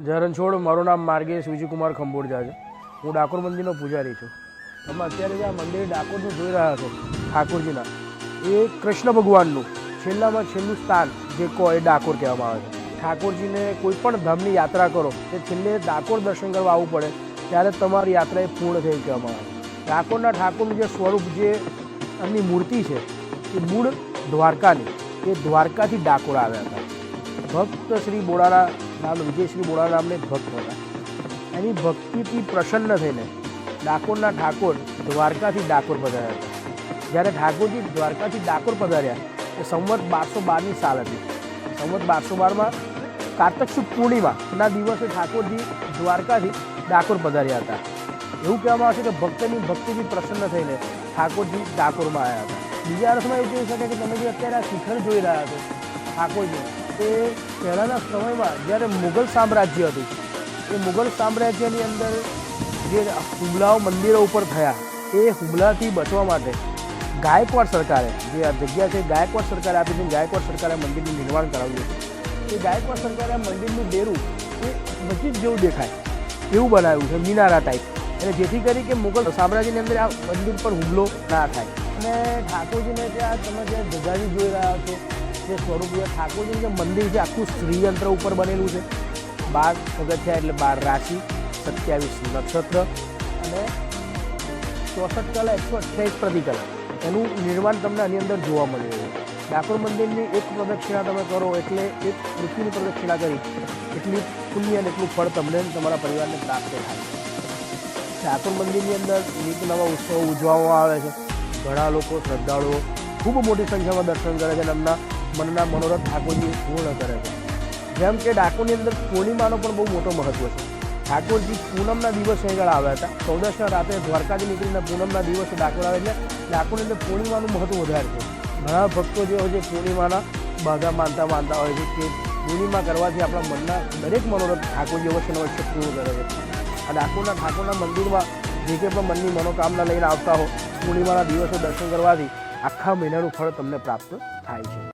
ઝરણછોડ મારું નામ માર્ગેશ વિજયકુમાર ખંભોળજા છે. હું ડાકોર મંદિરનો પૂજારી છું. તમે અત્યારે જે આ મંદિર ડાકોરનું જોઈ રહ્યા છો ઠાકોરજીના, એ કૃષ્ણ ભગવાનનું છેલ્લામાં છેલ્લું સ્થાન જે કહો એ ડાકોર કહેવામાં આવે છે. ઠાકોરજીને કોઈ પણ ધામની યાત્રા કરો તે છેલ્લે ડાકોર દર્શન કરવા આવવું પડે ત્યારે તમારી યાત્રા એ પૂર્ણ થઈ કહેવામાં આવે. ડાકોરના ઠાકોરનું જે સ્વરૂપ, જે એમની મૂર્તિ છે એ મૂળ દ્વારકાની, એ દ્વારકાથી ડાકોર આવ્યા હતા. ભક્ત શ્રી બોડાના નામ, વિજય શ્રી બોડા નામને ભક્ત હતા. એની ભક્તિથી પ્રસન્ન થઈને ડાકોરના ઠાકોર દ્વારકાથી ડાકોર પધાર્યા હતા. જ્યારે ઠાકોરજી દ્વારકાથી ડાકોર પધાર્યા એ સંવત 1212ની સાલ હતી. સંવત 1212માં કારતક સુદ પૂર્ણિમાના દિવસે ઠાકોરજી દ્વારકાથી ડાકોર પધાર્યા હતા. એવું કહેવામાં આવે છે કે ભક્તની ભક્તિથી પ્રસન્ન થઈને ઠાકોરજી ડાકોરમાં આવ્યા હતા. બીજા અર્થમાં એવું કહી શકાય કે તમે જે અત્યારે આ શિખર જોઈ રહ્યા છો ઠાકોરજી, એ પહેલાંના સમયમાં જ્યારે મુગલ સામ્રાજ્ય હતું, એ મુગલ સામ્રાજ્યની અંદર જે હુમલાઓ મંદિરો ઉપર થયા, એ હુમલાથી બચવા માટે ગાયકવાડ સરકારે, જે આ જગ્યા છે ગાયકવાડ સરકારે આપી હતી, ગાયકવાડ સરકારે મંદિરનું નિર્માણ કરાવ્યું હતું. એ ગાયકવાડ સરકારે આ મંદિરનું ડેરું એ મસ્જિદ જેવું દેખાય એવું બનાવ્યું છે, મિનારા ટાઈપ, અને જેથી કરી કે મુગલ સામ્રાજ્યની અંદર આ મંદિર પર હુમલો ના થાય. અને ઠાકોરજીને ત્યાં તમે જે ધજાજી જોઈ રહ્યા છો, જે સ્વરૂપ છે ઠાકોરજીનું જે મંદિર છે આખું શ્રીયંત્ર ઉપર બનેલું છે. 12 પગથિયા એટલે 12 રાશિ, 27 નક્ષત્ર અને 64 કલા, 128 પ્રતિકલા, એનું નિર્માણ તમને આની અંદર જોવા મળી રહ્યું છે. ડાકોર મંદિરની એક પ્રદક્ષિણા તમે કરો એટલે એક પૃથ્વીની પ્રદક્ષિણા કરી એટલી પુણ્ય અને એટલું ફળ તમને તમારા પરિવારને પ્રાપ્ત થાય છે. ડાકોર મંદિરની અંદર નિત નવા ઉત્સવો ઉજવવામાં આવે છે. ઘણા લોકો, શ્રદ્ધાળુઓ ખૂબ મોટી સંખ્યામાં દર્શન કરે છે અને એમના મનના મનોરથ ઠાકોરજી પૂર્ણ કરે છે. જેમ કે ડાકોરની અંદર પૂર્ણિમાનો પણ બહુ મોટો મહત્ત્વ છે. ઠાકોરજી પૂનમના દિવસે આગળ આવ્યા હતા. 14ના રાતે દ્વારકાથી નીકળીને પૂનમના દિવસે ડાકોર આવે, એટલે ડાકોરની અંદર પૂર્ણિમાનું મહત્ત્વ વધારે છે. ઘણા ભક્તો જે હોય છે પૂર્ણિમાના બાધા માનતા હોય છે કે પૂર્ણિમા કરવાથી આપણા મનના દરેક મનોરથ ઠાકોરજી અવશ્ય અવશ્ય પૂર્ણ કરે છે. આ ઠાકોરના મંદિરમાં જે કંઈ પણ મનની મનોકામના લઈને આવતા હો, પૂર્ણિમાના દિવસે દર્શન કરવાથી આખા મહિનાનું ફળ તમને પ્રાપ્ત થાય છે.